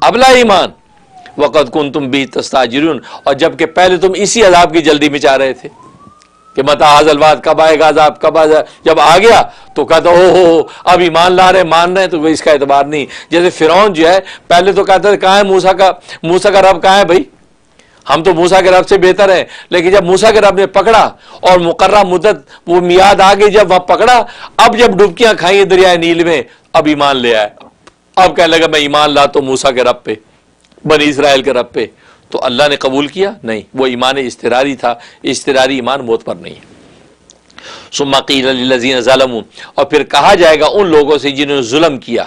اب لا ایمان، وقد کنتم بھی تستعجلون، اور جبکہ پہلے تم اسی عذاب کی جلدی مچا رہے تھے کہ متی ھذا الوعد، کب آئے گا عذاب، کب آئے گا؟ جب آ گیا تو کہتا ہو اب ایمان لا رہے، مان رہے ہیں، تو اس کا اعتبار نہیں۔ جیسے فرعون جو ہے پہلے تو کہتا ہے کہاں ہے موسیٰ کا رب کہاں ہے بھائی، ہم تو موسیٰ کے رب سے بہتر ہیں، لیکن جب موسیٰ کے رب نے پکڑا اور مقررہ مدت وہ میعاد آ گئی، جب وہاں پکڑا، اب جب ڈبکیاں کھائیں دریائے نیل میں، اب ایمان لے آئے، اب کہنے لگا میں ایمان لاتا ہوں موسیٰ کے رب پہ، بنی اسرائیل کے رب پہ، تو اللہ نے قبول کیا؟ نہیں، وہ ایمان اضطراری تھا، اضطراری ایمان موت پر نہیں ہے۔ ثم قیل للذین ظلموا، اور پھر کہا جائے گا ان لوگوں سے جنہوں نے ظلم کیا،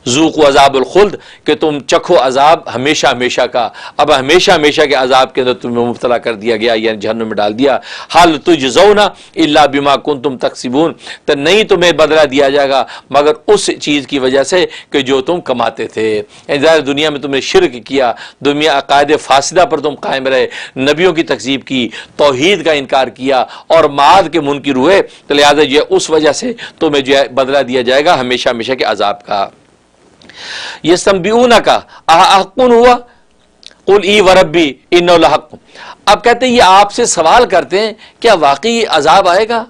ذوقوا عذاب الخلد، کہ تم چکھو عذاب ہمیشہ ہمیشہ کا، اب ہمیشہ ہمیشہ کے عذاب کے اندر تمہیں مبتلا کر دیا گیا، یعنی جہنم میں ڈال دیا۔ حل تجزون الا بما کنتم تکسبون، تو نہیں تمہیں بدلہ دیا جائے گا مگر اس چیز کی وجہ سے کہ جو تم کماتے تھے۔ یعنی دنیا میں تم نے شرک کیا، دنیا عقائد فاسدہ پر تم قائم رہے، نبیوں کی تکذیب کی، توحید کا انکار کیا اور معاد کے منکر ہوئے، تو لہٰذا جو ہے اس وجہ سے تمہیں جو ہے بدلہ دیا جائے گا ہمیشہ ہمیشہ کے عذاب کا۔ یستنبئونک احق ہوا قل ای وربی انہ لحق، اب کہتے ہیں یہ آپ سے سوال کرتے ہیں کیا واقعی عذاب آئے گا،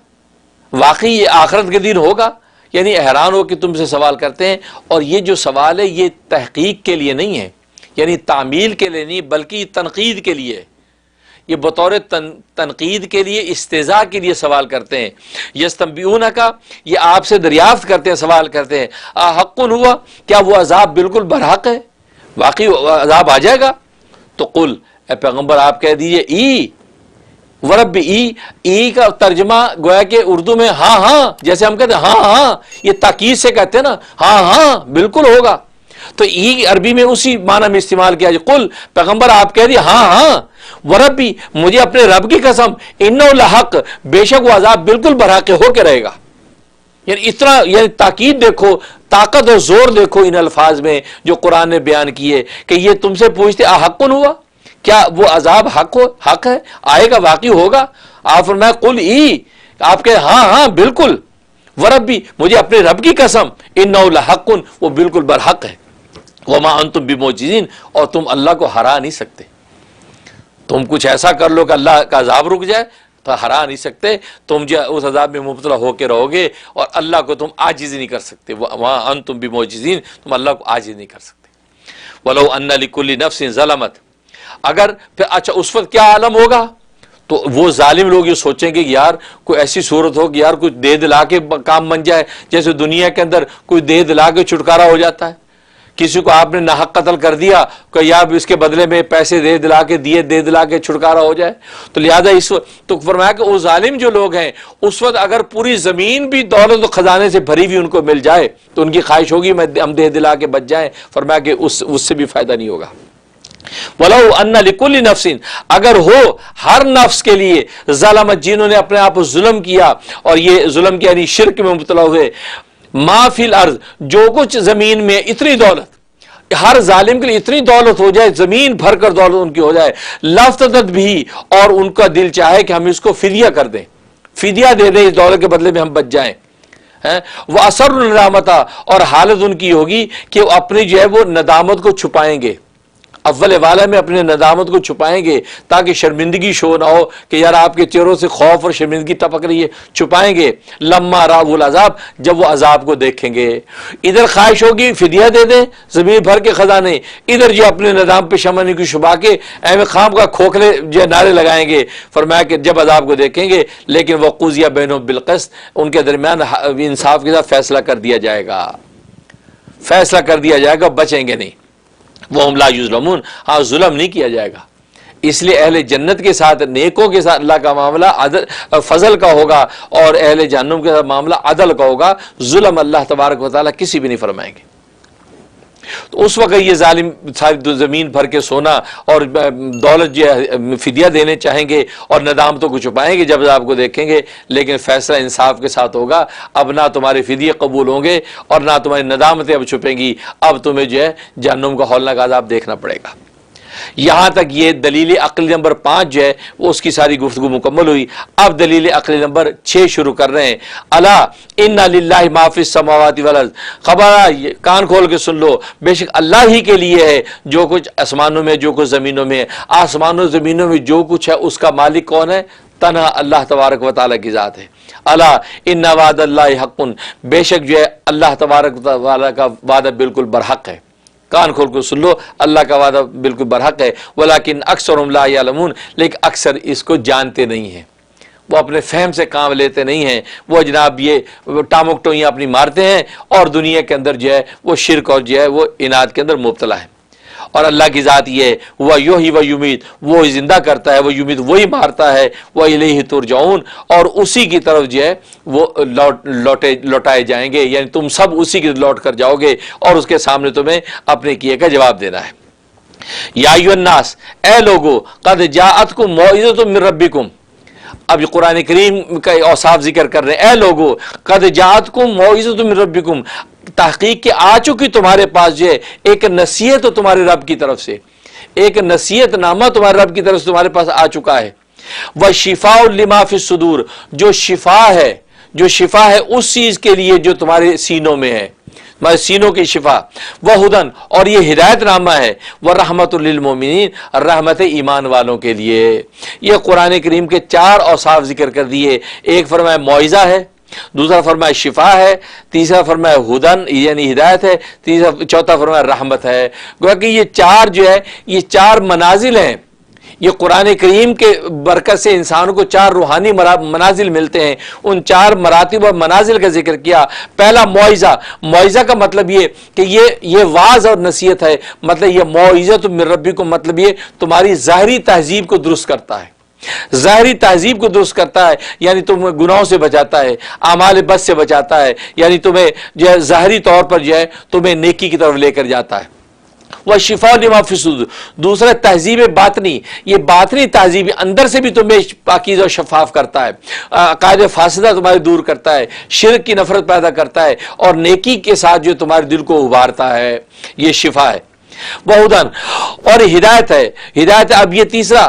واقعی یہ آخرت کے دن ہوگا؟ یعنی حیران ہو کہ تم سے سوال کرتے ہیں، اور یہ جو سوال ہے یہ تحقیق کے لیے نہیں ہے، یعنی تعمیل کے لیے نہیں، بلکہ تنقید کے لیے، یہ بطور تنقید کے لیے، استہزاء کے لیے سوال کرتے ہیں۔ یستنبئونک، یہ آپ سے دریافت کرتے ہیں، سوال کرتے ہیں، احق ہوا، کیا وہ عذاب بالکل برحق ہے، واقعی عذاب آ جائے گا؟ تو قل، اے پیغمبر آپ کہہ دیجئے ای ورب، ای کا ترجمہ گویا کہ اردو میں ہاں ہاں، جیسے ہم کہتے ہیں ہاں ہاں، یہ تاکید سے کہتے ہیں نا، ہاں ہاں بالکل ہوگا، تو ای عربی میں اسی معنی میں استعمال کیا جائے۔ قل، پیغمبر آپ کہہ دیے ہاں ہاں، وربی، مجھے اپنے رب کی قسم، انہ لحق، بے شک وہ عذاب بالکل برحق ہو کے رہے گا۔ یعنی اتنا، یعنی تاکید دیکھو، طاقت اور زور دیکھو ان الفاظ میں جو قرآن نے بیان کیے، کہ یہ تم سے پوچھتے احق ہوا، کیا وہ عذاب حق ہے، آئے گا، واقعی ہوگا؟ آپ فرمایا قل ای، آپ کہے ہاں ہاں بالکل، وربی، مجھے اپنے رب کی قسم، انہ لحق، وہ بالکل برحق ہے، وما انتم بمعجزین، اور تم اللہ کو ہرا نہیں سکتے۔ تم کچھ ایسا کر لو کہ اللہ کا عذاب رک جائے تو ہرا نہیں سکتے، تم جو اس عذاب میں مبتلا ہو کے رہو گے، اور اللہ کو تم عاجز نہیں کر سکتے، وما انتم بمعجزین، تم اللہ کو عاجز نہیں کر سکتے۔ ولو ان لکل نفس ظلمت، اگر پھر اچھا اس وقت کیا عالم ہوگا؟ تو وہ ظالم لوگ یہ سوچیں گے کہ یار کوئی ایسی صورت ہو کہ یار کچھ دے دلا کے کام بن جائے، جیسے دنیا کے اندر کوئی دے دلا کے چھٹکارا ہو جاتا ہے، کسی کو آپ نے ناحق قتل کر دیا کہ یار اس کے بدلے میں پیسے دے دلا کے دیے دے دلا کے چھٹکارا ہو جائے، تو لہذا اس وقت تو فرمایا کہ وہ ظالم جو لوگ ہیں اس وقت اگر پوری زمین بھی دولت و خزانے سے بھری ہوئی ان کو مل جائے تو ان کی خواہش ہوگی ہم دے دلا کے بچ جائیں، فرمایا کہ اس سے بھی فائدہ نہیں ہوگا۔ وَلَوْ أَنَّ لِكُلِّ نَفْسٍ، اگر ہو ہر نفس کے لیے، ظلمت، جنہوں نے اپنے آپ کو ظلم کیا، اور یہ ظلم کیا یعنی شرک میں مبتلا ہوئے، ما فی الارض، جو کچھ زمین میں، اتنی دولت، ہر ظالم کے لیے اتنی دولت ہو جائے، زمین بھر کر دولت ان کی ہو جائے، لفتدت بھی، اور ان کا دل چاہے کہ ہم اس کو فدیہ کر دیں، فدیہ دے دیں، اس دولت کے بدلے میں ہم بچ جائیں۔ وہ اثر الندامت، اور حالت ان کی ہوگی کہ وہ اپنی جو ہے وہ ندامت کو چھپائیں گے، اول والا میں اپنے ندامت کو چھپائیں گے تاکہ شرمندگی شو نہ ہو کہ یار آپ کے چہروں سے خوف اور شرمندگی ٹپک رہی ہے، چھپائیں گے لما راو العذاب، جب وہ عذاب کو دیکھیں گے۔ ادھر خواہش ہوگی فدیہ دے دیں زمین بھر کے خزانے، ادھر جو اپنے ندام پہ شمع کی شبا کے اہم خام کا کھوکھلے جو نعرے لگائیں گے۔ فرمایا کہ جب عذاب کو دیکھیں گے لیکن وہ قضیہ بینہم بالقسط، ان کے درمیان انصاف کے ساتھ فیصلہ کر دیا جائے گا، فیصلہ کر دیا جائے گا، بچیں گے نہیں۔ وَهُمْ لَا يُظْلَمُونَ، ہاں ظلم نہیں کیا جائے گا۔ اس لیے اہل جنت کے ساتھ نیکوں کے ساتھ اللہ کا معاملہ عدل فضل کا ہوگا، اور اہل جہنم کے ساتھ معاملہ عدل کا ہوگا۔ ظلم اللہ تبارک و تعالیٰ کسی بھی نہیں فرمائیں گے۔ تو اس وقت یہ ظالم ساری زمین بھر کے سونا اور دولت جو ہے فدیہ دینے چاہیں گے اور ندامتوں کو چھپائیں گے جب آپ کو دیکھیں گے، لیکن فیصلہ انصاف کے ساتھ ہوگا۔ اب نہ تمہارے فدیے قبول ہوں گے اور نہ تمہاری ندامتیں اب چھپیں گی، اب تمہیں جو ہے جہنم کا ہولناک عذاب دیکھنا پڑے گا۔ یہاں تک یہ دلیل عقلی نمبر 5 جو ہے وہ اس کی ساری گفتگو مکمل ہوئی۔ اب دلیل عقلی نمبر 6 شروع کر رہے ہیں۔ الا ان للہ ما فی السماوات والارض، خبر کان کھول کے سن لو، بے شک اللہ ہی کے لیے ہے جو کچھ آسمانوں میں جو کچھ زمینوں میں ہے۔ آسمانوں زمینوں میں جو کچھ ہے اس کا مالک کون ہے؟ تنہا اللہ تبارک و تعالیٰ کی ذات ہے۔ الا ان وعد اللہ حق، بے شک جو ہے اللہ تبارک و تعالیٰ کا وعدہ بالکل برحق ہے۔ کان کھول کر سن لو، اللہ کا وعدہ بالکل برحق ہے۔ ولیکن اکثرهم لا یعلمون، لیکن اکثر اس کو جانتے نہیں ہیں، وہ اپنے فہم سے کام لیتے نہیں ہیں، وہ جناب یہ ٹامک ٹوئیاں اپنی مارتے ہیں اور دنیا کے اندر جو ہے وہ شرک اور جو ہے وہ اناد کے اندر مبتلا ہے۔ اور اللہ کی ذات یہ ہے وہ یحیی و یمیت، وہ زندہ کرتا ہے، وہ یمیت وہی مارتا ہے، وہ الیہ ترجعون، اور اسی کی طرف جو ہے وہ لوٹائے جائیں گے، یعنی تم سب اسی کی لوٹ کر جاؤ گے اور اس کے سامنے تمہیں اپنے کیے کا جواب دینا ہے۔ یا ایھا الناس، اے لوگو، قد جاءتکم موعظۃ من ربکم، اب یہ قرآن کریم کا اوصاف ذکر کر رہے ہیں۔ اے لوگو قد جاءتکم موعظۃ من ربکم، تحقیق کہ آ چکی تمہارے پاس جو ہے ایک نصیحت تمہارے رب کی طرف سے، ایک نصیحت نامہ تمہارے رب کی طرف سے تمہارے پاس آ چکا ہے۔ وشفاء لما فی الصدور، جو شفا ہے، جو شفا ہے اس چیز کے لیے جو تمہارے سینوں میں ہے، تمہارے سینوں کی شفا۔ وہدن، اور یہ ہدایت نامہ ہے۔ ورحمت للمؤمنین، رحمت ایمان والوں کے لیے۔ یہ قرآن کریم کے 4 اوصاف ذکر کر دیے۔ ایک فرمایا معجزہ ہے، دوسرا فرمایا شفا ہے، تیسرا فرمایا ہدن یعنی ہدایت ہے، چوتھا فرمایا رحمت ہے۔ گویا کہ یہ 4 جو ہے یہ 4 منازل ہیں۔ یہ قرآن کریم کے برکت سے انسانوں کو 4 روحانی منازل ملتے ہیں۔ ان 4 مراتب اور منازل کا ذکر کیا۔ پہلا معجزہ، معجزہ کا مطلب یہ کہ یہ واعظ اور نصیحت ہے، مطلب یہ معجزۃ من ربکم، مطلب یہ تمہاری ظاہری تہذیب کو درست کرتا ہے، ظاہری تہذیب کو درست کرتا ہے، یعنی تمہیں گناہوں سے بچاتا ہے، اعمال بد سے بچاتا ہے، یعنی تمہیں جو ہے ظاہری طور پر جو ہے تمہیں نیکی کی طرف لے کر جاتا ہے۔ وشفاء لما فی الصدور، دوسرا تہذیب باطنی، یہ باطنی تہذیب اندر سے بھی تمہیں پاکیزہ و شفاف کرتا ہے، عقائد فاسدہ تمہارے دور کرتا ہے، شرک کی نفرت پیدا کرتا ہے اور نیکی کے ساتھ جو تمہارے دل کو ابھارتا ہے، یہ شفا ہے۔ وہدن، اور ہدایت ہے۔ ہدایت، اب یہ تیسرا،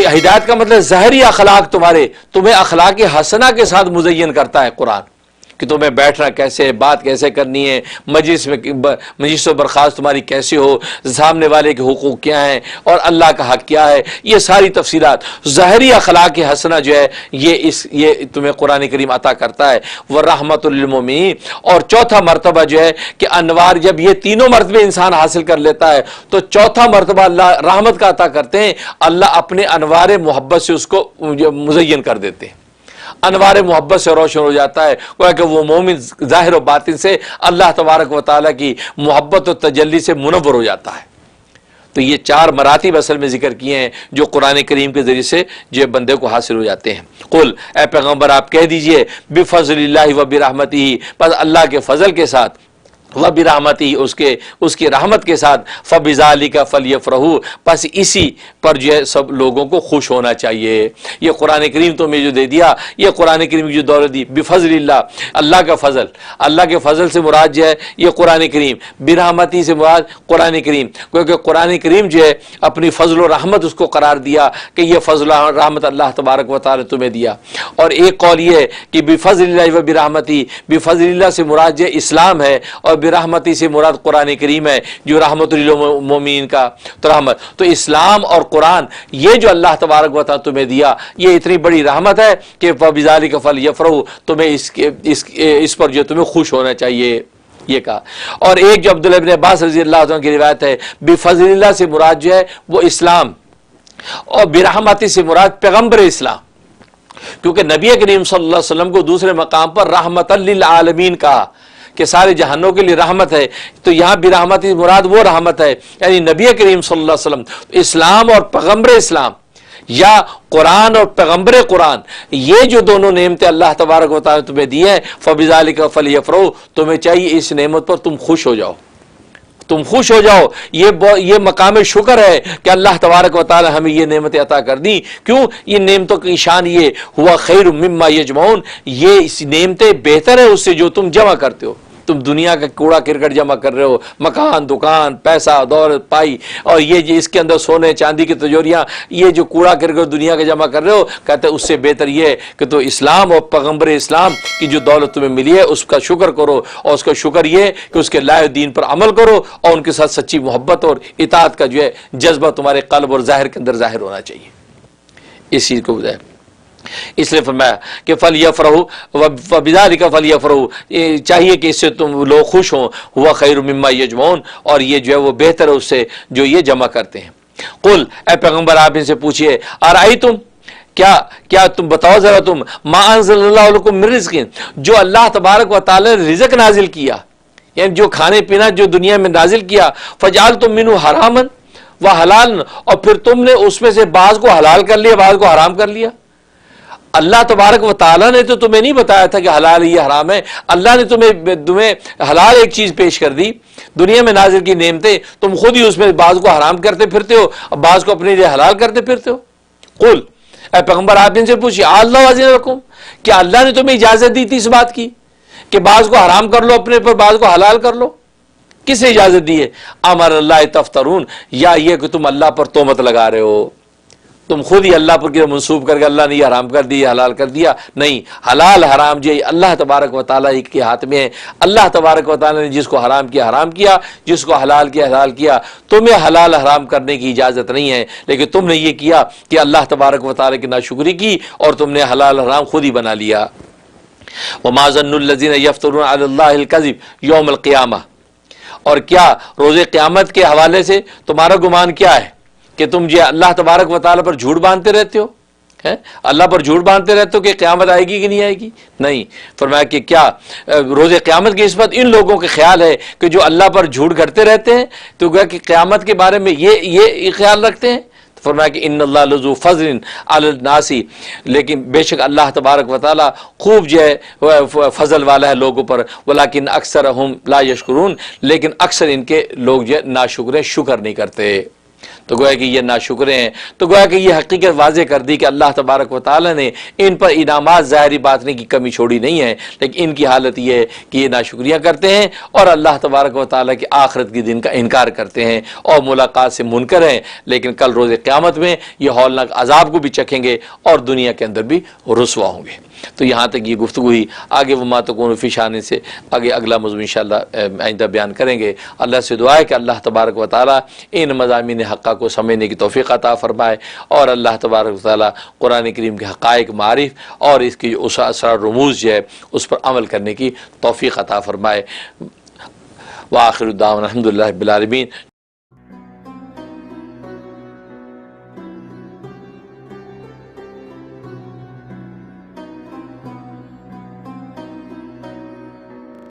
ہدایت کا مطلب ظاہری اخلاق تمہیں اخلاق حسنہ کے ساتھ مزین کرتا ہے قرآن، کہ تمہیں بیٹھنا کیسے ہے، بات کیسے کرنی ہے، مجلس و برخاست تمہاری کیسے ہو، سامنے والے کے حقوق کیا ہیں اور اللہ کا حق کیا ہے، یہ ساری تفصیلات ظاہری اخلاق حسنہ جو ہے یہ تمہیں قرآن کریم عطا کرتا ہے۔ وَرَحْمَةٌ لِّلْمُؤْمِنِينَ، اور چوتھا مرتبہ جو ہے کہ انوار، جب یہ تینوں مرتبے انسان حاصل کر لیتا ہے تو چوتھا مرتبہ اللہ رحمت کا عطا کرتے ہیں، اللہ اپنے انوار محبت سے اس کو مزین کر دیتے ہیں، انوار محبت سے روشن ہو جاتا ہے، کہ وہ مومن ظاہر و باطن سے اللہ تبارک و تعالیٰ کی محبت و تجلی سے منور ہو جاتا ہے۔ تو یہ 4 مراتب اصل میں ذکر کیے ہیں جو قرآن کریم کے ذریعے سے جو بندے کو حاصل ہو جاتے ہیں۔ قل، اے پیغمبر آپ کہہ دیجئے، بفضل اللہ و برحمتہ، بس اللہ کے فضل کے ساتھ، وبرحمتہ، اس کی رحمت کے ساتھ، فبذالک فلیفرحوا، بس اسی پر جو ہے سب لوگوں کو خوش ہونا چاہیے۔ یہ قرآن کریم تمہیں جو دے دیا، یہ قرآن کریم کی جو دولت دی، بفضل اللہ، اللہ کا فضل، اللہ کے فضل سے مراد جو ہے یہ قرآن کریم، برحمتہ سے مراد قرآن کریم، کیونکہ قرآن کریم جو ہے اپنی فضل و رحمت اس کو قرار دیا کہ یہ فضل و رحمت اللہ تبارک و تعالی تمہیں دیا۔ اور ایک قول یہ ہے کہ بفضل اللہ و برحمتہ، بفضل اللہ سے مراد جو اسلام ہے، اور برحمتی سے مراد قرآن کریم ہے جو رحمت للمومنین کا تو رحمت، تو اسلام اور قرآن یہ جو اللہ تبارک و تعالیٰ تمہیں دیا یہ اتنی بڑی رحمت ہے کہ فبذالک فلیفرحوا، تمہیں اس پر جو تمہیں خوش ہونا چاہیے، یہ کہا۔ اور ایک جو عبداللہ ابن عباس رضی اللہ عنہ کی روایت ہے، بفضل اللہ سے مراد جو ہے وہ اسلام، اور برحمتی سے مراد پیغمبر اسلام، کیونکہ نبی کریم صلی اللہ علیہ وسلم کو دوسرے مقام پر رحمت للعالمین کہا کہ سارے جہانوں کے لیے رحمت ہے، تو یہاں برحمتی مراد وہ رحمت ہے، یعنی نبی کریم صلی اللہ علیہ وسلم، اسلام اور پیغمبر اسلام یا قرآن اور پیغمبر قرآن، یہ جو دونوں نعمتیں اللہ تبارک و تعالیٰ نے تمہیں دی ہیں، فبذالک فلیفرحوا، تمہیں چاہیے اس نعمت پر تم خوش ہو جاؤ، تم خوش ہو جاؤ۔ یہ مقام شکر ہے کہ اللہ تبارک و تعالی ہمیں یہ نعمتیں عطا کر دی۔ کیوں؟ یہ نعمتوں کی شان یہ ہوا خیر مما یجمعون، یہ اس نعمتیں بہتر ہے اس سے جو تم جمع کرتے ہو۔ تم دنیا کا کوڑا کرکٹ جمع کر رہے ہو، مکان، دکان، پیسہ، دولت پائی، اور یہ جو اس کے اندر سونے چاندی کی تجوریاں، یہ جو کوڑا کرکٹ دنیا کا جمع کر رہے ہو، کہتے ہیں اس سے بہتر یہ ہے کہ تو اسلام اور پیغمبر اسلام کی جو دولت تمہیں ملی ہے اس کا شکر کرو، اور اس کا شکر یہ کہ اس کے لائے دین پر عمل کرو، اور ان کے ساتھ سچی محبت اور اطاعت کا جو ہے جذبہ تمہارے قلب اور ظاہر کے اندر ظاہر ہونا چاہیے۔ اس چیز کو بتایا، اس لیے فرمایا کہ فلیفرحوا وبذالک فلیفرحوا، چاہیے کہ اس سے تم لوگ خوش ہوں، ہوا خیر مما یجمعون، اور یہ جو ہے وہ بہتر ہے اس سے جو یہ جمع کرتے ہیں۔ قل، اے پیغمبر آپ ان سے پوچھئے، ارأیتم، کیا تم بتاؤ ذرا، تم ما انزل اللہ لکم من رزق، جو اللہ تبارک و تعالی نے رزق نازل کیا، یعنی جو کھانے پینا جو دنیا میں نازل کیا، فجعلتم منہ حراما وحلالا، اور پھر تم نے اس میں سے بعض کو حلال کر لیا بعض کو حرام کر لیا۔ اللہ تبارک و تعالیٰ نے تو تمہیں نہیں بتایا تھا کہ حلال یہ حرام ہے، اللہ نے تمہیں حلال ایک چیز پیش کر دی، دنیا میں نازل کی نعمتیں، تم خود ہی اس میں بعض کو حرام کرتے پھرتے ہو اور بعض کو اپنے لیے حلال کرتے پھرتے ہو۔ قل، اے پیغمبر آپ ان سے پوچھئے، اللہ اذن لکم، کیا اللہ نے تمہیں اجازت دی تھی اس بات کی کہ بعض کو حرام کر لو اپنے پر، بعض کو حلال کر لو؟ کس نے اجازت دی ہے؟ امر اللہ تفترون، یا یہ کہ تم اللہ پر تہمت لگا رہے ہو، تم خود ہی اللہ پر منسوب کر کے اللہ نے یہ حرام کر دیا حلال کر دیا؟ نہیں، حلال حرام جو اللہ تبارک و تعالیٰ کے ہاتھ میں ہے۔ اللہ تبارک و تعالیٰ نے جس کو حرام کیا حرام کیا، جس کو حلال کیا حلال کیا۔ تمہیں حلال حرام کرنے کی اجازت نہیں ہے، لیکن تم نے یہ کیا کہ اللہ تبارک و تعالیٰ کی ناشکری کی اور تم نے حلال حرام خود ہی بنا لیا۔ وما ظن الذین یفترون علی اللہ الکذب یوم القیامہ، اور کیا روز قیامت کے حوالے سے تمہارا گمان کیا ہے کہ تم جو اللہ تبارک و تعالیٰ پر جھوٹ باندھتے رہتے ہو، اللہ پر جھوٹ باندھتے رہتے ہو کہ قیامت آئے گی کہ نہیں آئے گی؟ نہیں، فرمایا کہ کیا روز قیامت کی نسبت ان لوگوں کے خیال ہے کہ جو اللہ پر جھوٹ گھڑتے رہتے ہیں، تو گویا کہ قیامت کے بارے میں یہ خیال رکھتے ہیں؟ فرمایا کہ ان اللہ لذو فضل علی الناس، لیکن بے شک اللہ تبارک و تعالیٰ خوب جو ہے فضل والا ہے لوگوں پر، ولیکن اکثرہم لا یشکرون، لیکن اکثر ان کے لوگ جو ہے ناشکر ہیں، شکر نہیں کرتے۔ تو گویا کہ یہ ناشکرے ہیں، تو گویا کہ یہ حقیقت واضح کر دی کہ اللہ تبارک و تعالیٰ نے ان پر انعامات ظاہری بات نہیں کی کمی چھوڑی نہیں ہے، لیکن ان کی حالت یہ ہے کہ یہ ناشکریاں کرتے ہیں اور اللہ تبارک و تعالیٰ کی آخرت کے دن کا انکار کرتے ہیں اور ملاقات سے منکر ہیں، لیکن کل روز قیامت میں یہ ہولناک عذاب کو بھی چکھیں گے اور دنیا کے اندر بھی رسوا ہوں گے۔ تو یہاں تک یہ گفتگو ہوئی، آگے وہ ما تکون فی شأن سے آگے اگلا موضوع انشاءاللہ آئندہ بیان کریں گے۔ اللہ سے دعا ہے کہ اللہ تبارک و تعالیٰ ان مضامین حقہ کو سمجھنے کی توفیق عطا فرمائے، اور اللہ تبارک و تعالیٰ قرآن کریم کے حقائق، معارف اور اس کی جو اسرار رموز جو ہے اس پر عمل کرنے کی توفیق عطا فرمائے۔ وآخر دعوانا الحمدللہ رب العالمین۔